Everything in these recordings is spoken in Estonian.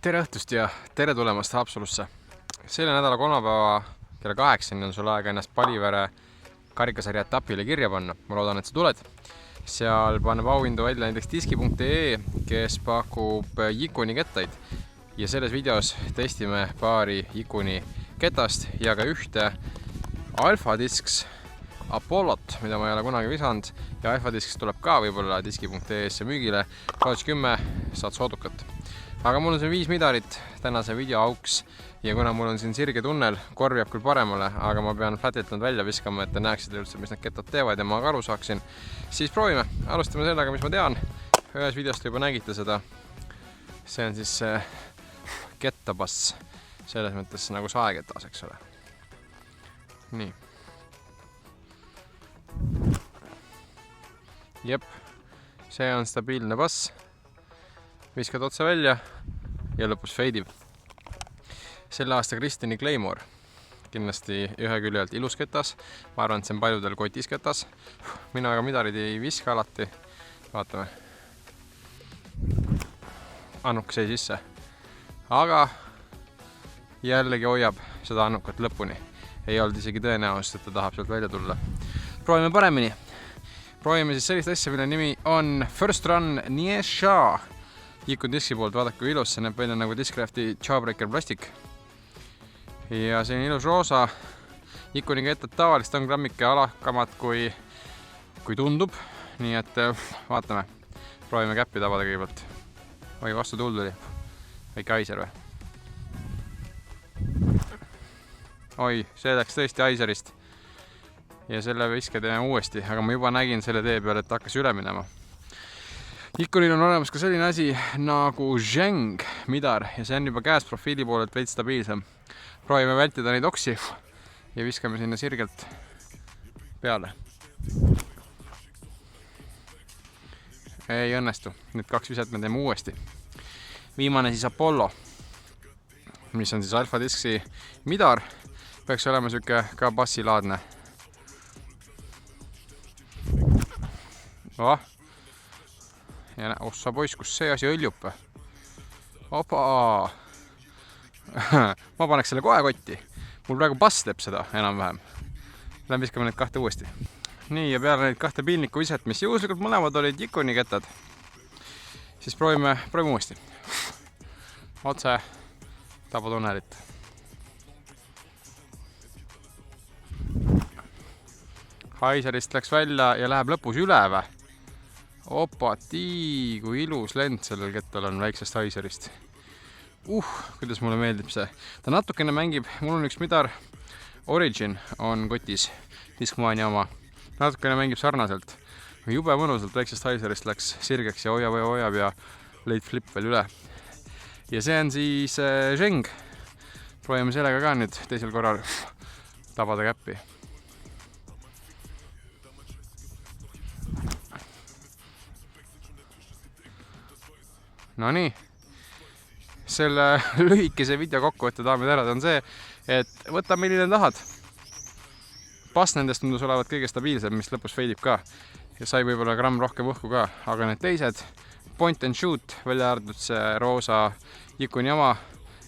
Tere õhtust ja tere tulemast Haapsalusse. Selle nädala kolmapäeva kella 8 on sul aega ennast Palivere karikasarja etapile kirja panna. Ma loodan, et sa tuled. Seal paneb auhindu välja näiteks diski.ee, kes pakub Yikuni kettaid. Ja selles videos testime paari Yikuni ketast ja ka ühte Alpha Discs Apollot, mida ma ei ole kunagi visanud. Ja Alpha Discs tuleb ka võib-olla diski.ee-sse müügile. Roach 10 saad soodukat. Aga mul on siin 5 midarit tänase video auks ja kuna mul on siin sirge tunnel, korv jääb küll paremale, aga ma pean flatilt nad välja viskama, et te näeksite üldse, mis need kettad teevad ja ma ka aru saaksin. Siis proovime. Alustame sellega, mis ma tean. Ühes videost juba nägite seda. See on siis kettabass. Selles mõttes nagu saeketas, eks ole. Nii. Jep. See on stabiilne bass. Viskad otsa välja ja lõpus feidib. Selle aasta Kristini Claymore. Kindlasti ühe küljelt ilus ketas. Ma arvan, et see on paljudel kotis ketas. Mina aga midarid ei viska alati. Vaatame. Annuk sai sisse. Aga jällegi hoiab seda annukat lõpuni. Ei olnud isegi tõenäosus, et ta tahab sealt välja tulla. Proovime paremini. Proovime siis sellist asja, mille nimi on First Run Niesha. Yikuni diski poolt, vaadake kui ilus, see näeb välja nagu Discrafti Jawbreaker plastik. Ja see on ilus roosa. Yikuni kettad tavalist on grammike alakamad kui tundub. Nii et vaatame. Proovime käppi tabada kõigepealt. Oi, vastu tuld oli. Väike aiser või? Oi, see läks tõesti aiserist. Ja selle viske teeme uuesti, aga ma juba nägin selle tee peal, et hakkas üle minema. Yikunil on olemas ka selline asi nagu Zheng midar ja see on juba käes profiili poolelt veits stabiilsem. Proovime vältida neid oksi ja viskame sinna sirgelt peale. Ei õnnestu. Need 2 viset me teeme uuesti. Viimane siis Apollo, mis on siis Alpha Discsi midar. Peaks olema süke ka bassilaadne. Ja ossa poiss, kus see asi õljub. Opa! Ma paneks selle kohe kotti. Mul praegu bass teeb seda enam-vähem. Lähen viskame need 2 uuesti. Nii, ja peale neid 2 piinlikku viset, mis juhuslikult mõlemad olid Yikuni kettad, siis proovime uuesti. Otse tabatunnelit. Haiserist läks välja ja läheb lõpus üle või? Opa, kui ilus lend sellel kettal on väiksest haiserist. Kuidas mulle meeldib see. Ta natukene mängib, mul on üks midar Origin on kotis, Discmania oma. Natukene mängib sarnaselt. Jube mõnusalt väiksest haiserist läks sirgeks ja hoiab ja leid flip veel üle. Ja see on siis Zheng. Proovime sellega ka nüüd teisel korral tabada käppi. No nii, selle lühikese video kokkuvõtte daamid härrad on see, et võta milline tahad. Bass nendest tundus olevat kõige stabiilsem, mis lõpus feidib ka. Ja sai võib-olla gramm rohkem õhku ka, aga need teised, point and shoot, välja arvatud see roosa Yikuni oma,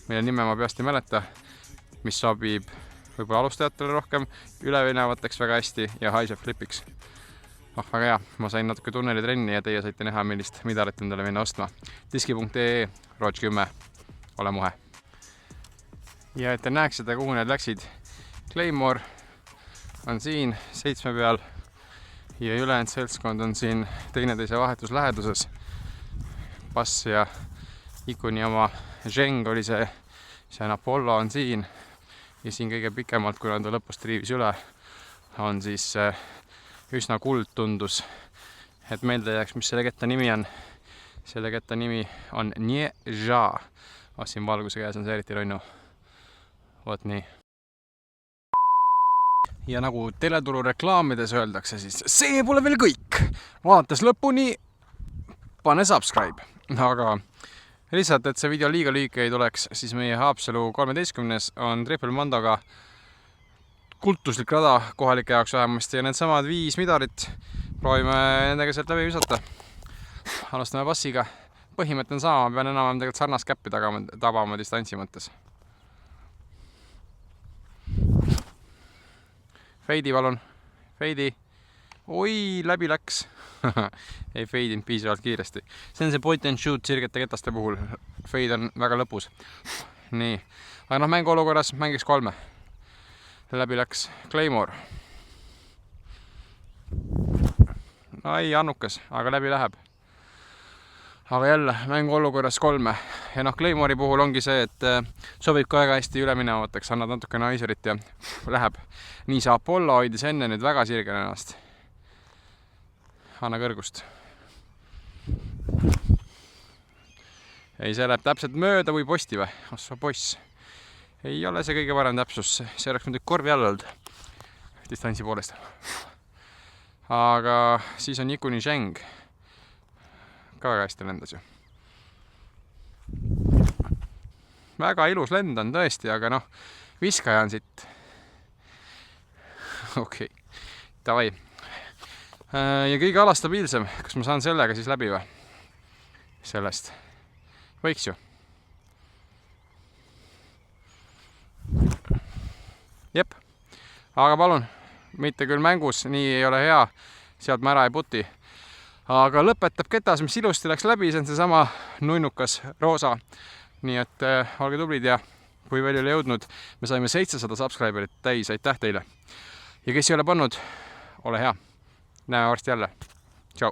mille nime ma peast ei mäleta, mis sobib võib-olla alustajatele rohkem, ülevinevateks väga hästi ja haiseb flipiks. Väga hea, ma sain natuke tunneli trenni ja teie saite näha, millist midarit endale minna ostma. Diski.ee, Roach 10, ole muhe. Ja et te näeksite, kuhu need läksid. Claymore on siin 7 peal ja ülejäänud seltskond on siin teineteise vahetus läheduses. Bass ja Yikuni oma Zheng oli see on Apollo on siin ja siin kõige pikemalt, kuna ta lõpus triivis üle, on siis üsna kuld tundus, et meelde jääks, mis selle ketta nimi on. Selle ketta nimi on Niesha. Siin valguse käes on see eriti ronnu. Vot nii. Ja nagu teleturu reklaamides öeldakse, siis see pole veel kõik. Vaadates lõpuni, pane subscribe. Aga lihtsalt, et see video liiga lühike ei tuleks, siis meie Haapsalu 13. on Triple Mandoga kultuslik rada kohalike jaoks vähemasti ja need samad 5 midarit proovime nendega sealt läbi visata. Alustame bassiga. põhimõte on sama, ma pean enam tegelikult sarnast käppi tabama distantsi mõttes. Feidi palun, feidi. Oi, läbi läks. Ei feidinud piisavalt kiiresti. See on see point and shoot sirgete ketaste puhul. Feid on väga lõpus. Nii, aga noh, mängu olukorras mängiks 3. Läbi läks Claymore. Ai, annukas, aga läbi läheb. Aga jälle, mängu olukorras 3. Ja noh, Claymore'i puhul ongi see, et sobib ka väga hästi üle minevateks. Annad natukene aiserit ja läheb. Nii see Apollo hoidis enne nüüd väga sirgel ennast. Anna kõrgust. Ei, see läheb täpselt mööda või posti või? Ossa poiss. Ei ole see kõige parem täpsus. See oleks muidugi korvi all olnud. Distantsi poolest. Aga siis on Yikuni Zheng. Ka väga hästi lendas ju. Väga ilus lend on tõesti, aga noh, viskaja on siit. Okei. Davai. Ja kõige alastabiilsem, kas ma saan sellega siis läbi või? Sellest. Võiks ju. Jep. Aga palun, mitte küll mängus, nii ei ole hea, sealt ma ära ei puti. Aga lõpetab ketas, mis ilusti läks läbi, see on see sama nunnukas roosa. Nii et olge tublid ja kui veel ei ole jõudnud, me saime 700 subscriberit täis, aitäh teile. Ja kes ei ole pannud, ole hea. Näeme varsti jälle. Tšau.